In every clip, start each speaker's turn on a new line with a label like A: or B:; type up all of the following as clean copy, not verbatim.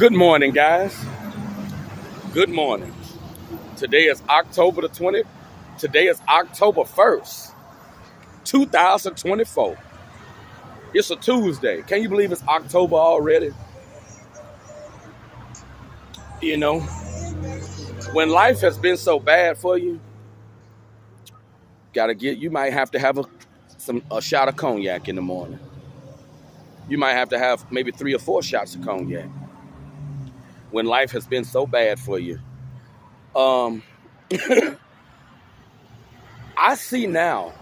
A: Good morning, guys. Good morning. Today is October the 20th. Today is October 1st, 2024. It's a Tuesday. Can you believe it's October already? You know, when life has been so bad for you, you might have to have a shot of cognac in the morning. You might have to have maybe 3 or 4 shots of cognac when life has been so bad for you. Um, I see now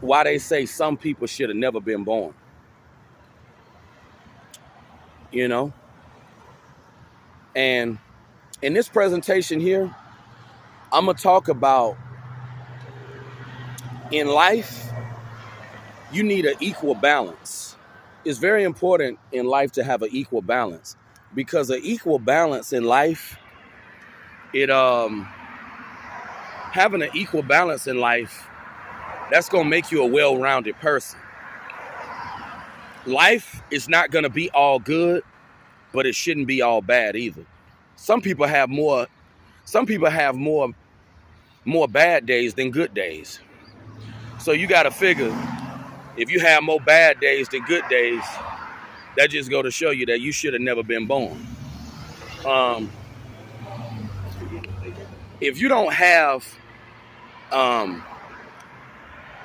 A: why they say some people should have never been born. You know, and in this presentation here, I'm going to talk about in life, you need an equal balance. It's very important in life to have an equal balance because an equal balance in life, having an equal balance in life, that's going to make you a well-rounded person. Life is not going to be all good, but it shouldn't be all bad either. Some people have more bad days than good days. So you got to figure, if you have more bad days than good days, that just go to show you that you should have never been born. If you don't have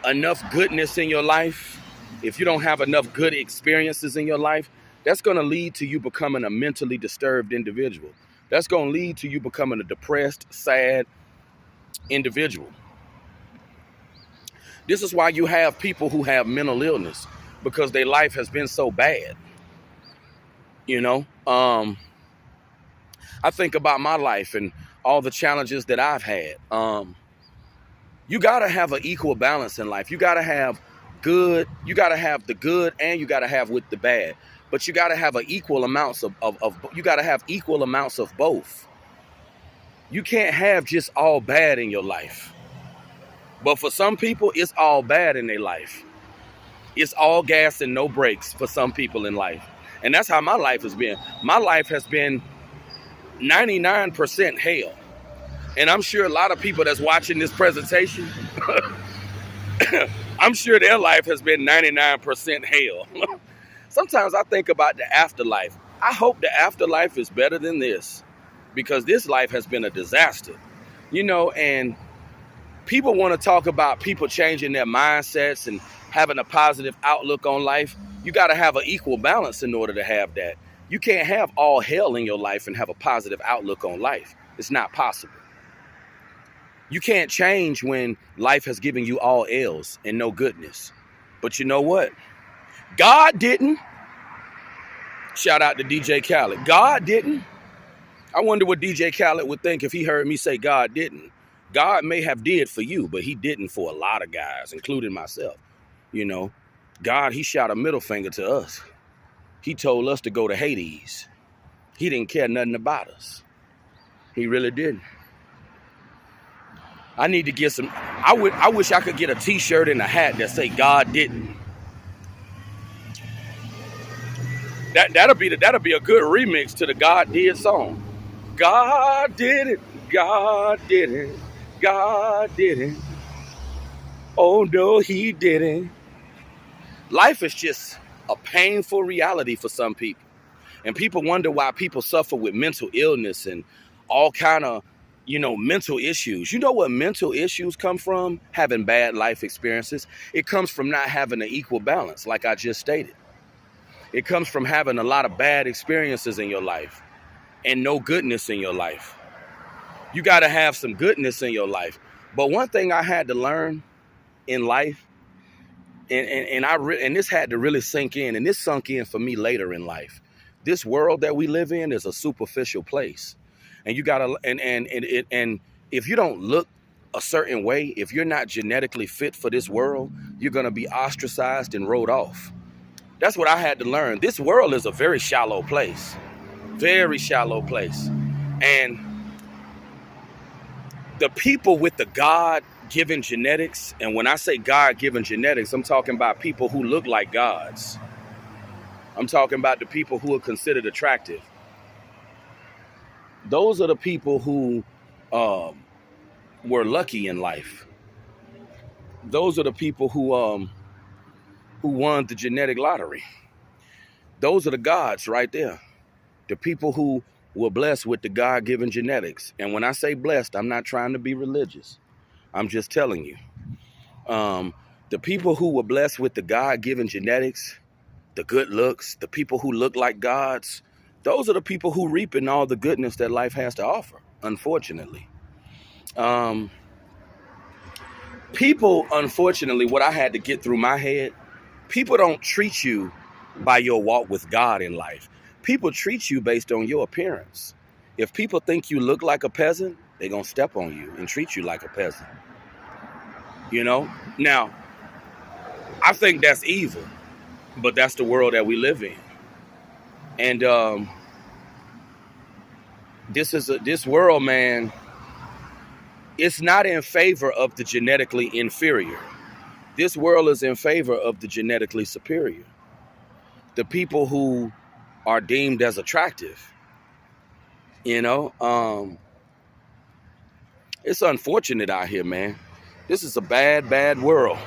A: enough goodness in your life, if you don't have enough good experiences in your life, that's going to lead to you becoming a mentally disturbed individual. That's going to lead to you becoming a depressed, sad individual. This is why you have people who have mental illness, because their life has been so bad. You know, I think about my life and all the challenges that I've had. You got to have an equal balance in life. You got to have good. You got to have the good, and you got to have with the bad. But you got to have equal amounts of you got to have equal amounts of both. You can't have just all bad in your life. But for some people, it's all bad in their life. It's all gas and no brakes for some people in life. And that's how my life has been. My life has been 99% hell. And I'm sure a lot of people that's watching this presentation, I'm sure their life has been 99% hell. Sometimes I think about the afterlife. I hope the afterlife is better than this, because this life has been a disaster. You know, and people want to talk about people changing their mindsets and having a positive outlook on life. You got to have an equal balance in order to have that. You can't have all hell in your life and have a positive outlook on life. It's not possible. You can't change when life has given you all ills and no goodness. But you know what? God didn't. Shout out to DJ Khaled. God didn't. I wonder what DJ Khaled would think if he heard me say God didn't. God may have did for you, but he didn't for a lot of guys, including myself. You know, God, he shot a middle finger to us. He told us to go to Hades. He didn't care nothing about us. He really didn't. I need to get some. I wish I could get a t-shirt and a hat that say God didn't. That'll be a good remix to the God Did song. God did it. God did it. God did it. Oh no, he didn't. Life is just a painful reality for some people. And people wonder why people suffer with mental illness and all kind of, mental issues. You know what mental issues come from? Having bad life experiences. It comes from not having an equal balance, like I just stated. It comes from having a lot of bad experiences in your life and no goodness in your life. You got to have some goodness in your life. But one thing I had to learn in life, and this had to really sink in, and this sunk in for me later in life. This world that we live in is a superficial place, and you gotta and if you don't look a certain way, if you're not genetically fit for this world, you're gonna be ostracized and wrote off. That's what I had to learn. This world is a very shallow place, and the people with the God-given genetics, and when I say God-given genetics, I'm talking about people who look like gods. I'm talking about the people who are considered attractive. Those are the people who um, were lucky in life. Those are the people who won the genetic lottery. Those are the gods right there. The people who were blessed with the God-given genetics. And when I say blessed, I'm not trying to be religious. I'm just telling you. The people who were blessed with the God-given genetics, the good looks, the people who look like gods, those are the people who reaping all the goodness that life has to offer, unfortunately. People, unfortunately, what I had to get through my head, people don't treat you by your walk with God in life. People treat you based on your appearance. If people think you look like a peasant, they're going to step on you and treat you like a peasant. You know? Now, I think that's evil, but that's the world that we live in. And this world, man, it's not in favor of the genetically inferior. This world is in favor of the genetically superior. The people who are deemed as attractive. You know, it's unfortunate out here, man. This is a bad, bad world.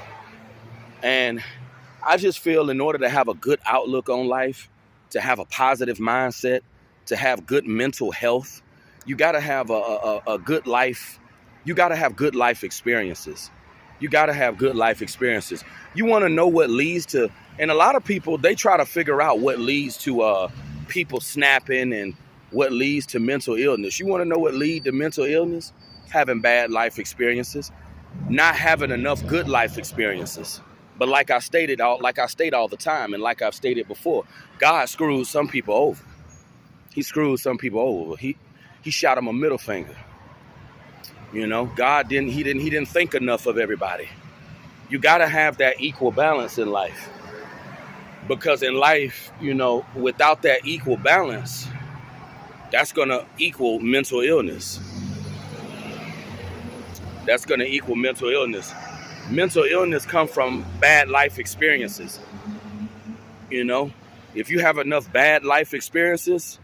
A: And I just feel in order to have a good outlook on life, to have a positive mindset, to have good mental health, you got to have a good life. You got to have good life experiences. You got to have good life experiences. You want to know what leads to, and a lot of people, they try to figure out what leads to people snapping and what leads to mental illness. You want to know what leads to mental illness? Having bad life experiences, not having enough good life experiences. But like I state all the time, and like I've stated before, God screwed some people over. He screwed some people over. He shot them a middle finger. You know, God didn't think enough of everybody. You got to have that equal balance in life. Because in life, you know, without that equal balance, that's going to equal mental illness. That's going to equal mental illness. Mental illness comes from bad life experiences. You know, if you have enough bad life experiences,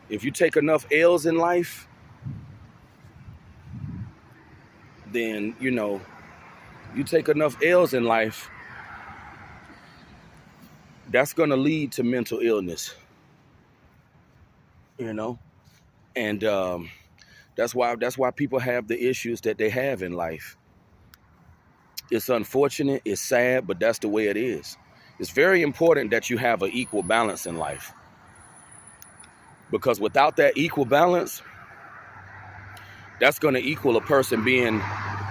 A: if you take enough L's in life, then, you know, you take enough L's in life, that's going to lead to mental illness, you know, and that's why people have the issues that they have in life. It's unfortunate, it's sad, but that's the way it is. It's very important that you have an equal balance in life, because without that equal balance, that's going to equal a person being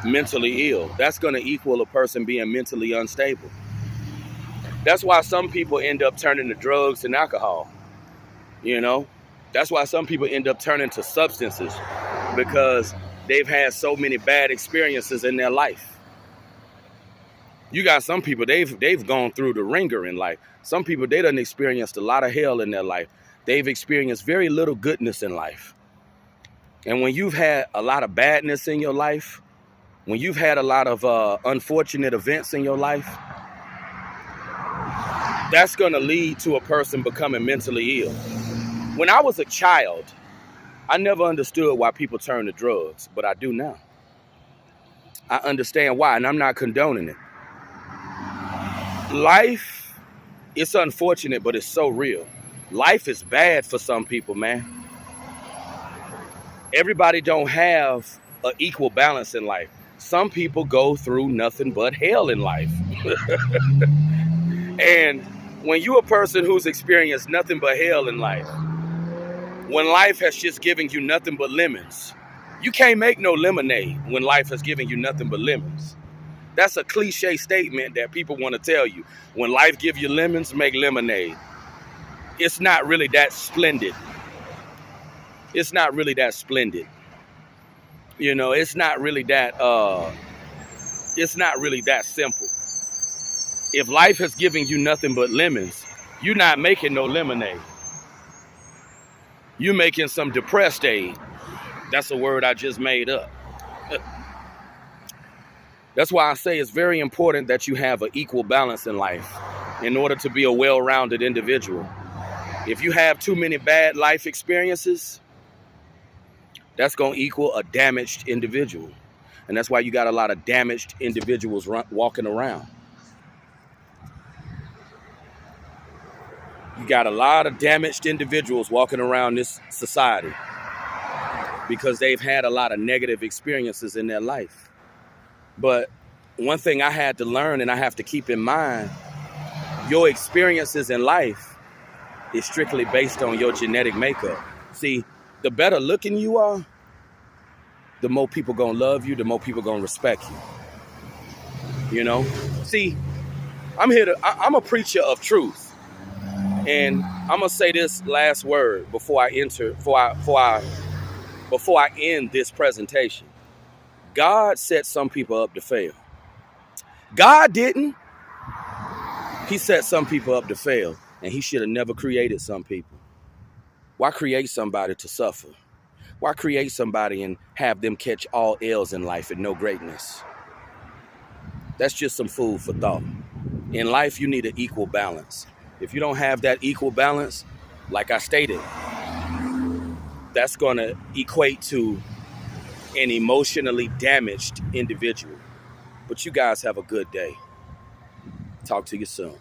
A: mentally ill. That's going to equal a person being mentally unstable. That's why some people end up turning to drugs and alcohol. You know, that's why some people end up turning to substances, because they've had so many bad experiences in their life. You got some people, they've gone through the ringer in life. Some people, they done experienced a lot of hell in their life. They've experienced very little goodness in life. And when you've had a lot of badness in your life, when you've had a lot of unfortunate events in your life, that's going to lead to a person becoming mentally ill. When I was a child, I never understood why people turn to drugs, but I do now. I understand why, and I'm not condoning it. Life, it's unfortunate, but it's so real. Life is bad for some people, man. Everybody don't have an equal balance in life. Some people go through nothing but hell in life. And when you're a person who's experienced nothing but hell in life, when life has just given you nothing but lemons, you can't make no lemonade when life has given you nothing but lemons. That's a cliche statement that people want to tell you. When life gives you lemons, make lemonade. It's not really that splendid. It's not really that splendid. You know, it's not really that simple. If life has given you nothing but lemons, you're not making no lemonade. You're making some depressed aid. That's a word I just made up. That's why I say it's very important that you have an equal balance in life in order to be a well-rounded individual. If you have too many bad life experiences, That's going to equal a damaged individual. And that's why you got a lot of damaged individuals walking around. You got a lot of damaged individuals walking around this society because they've had a lot of negative experiences in their life. But one thing I had to learn and I have to keep in mind, your experiences in life is strictly based on your genetic makeup. See, the better looking you are, the more people gonna love you, the more people gonna respect you. You know? See, I'm a preacher of truth. And I'm gonna say this last word before I end this presentation. God set some people up to fail. God didn't. He set some people up to fail, and he should have never created some people. Why create somebody to suffer? Why create somebody and have them catch all L's in life and no greatness? That's just some food for thought. In life, you need an equal balance. If you don't have that equal balance, like I stated, that's going to equate to an emotionally damaged individual. But you guys have a good day. Talk to you soon.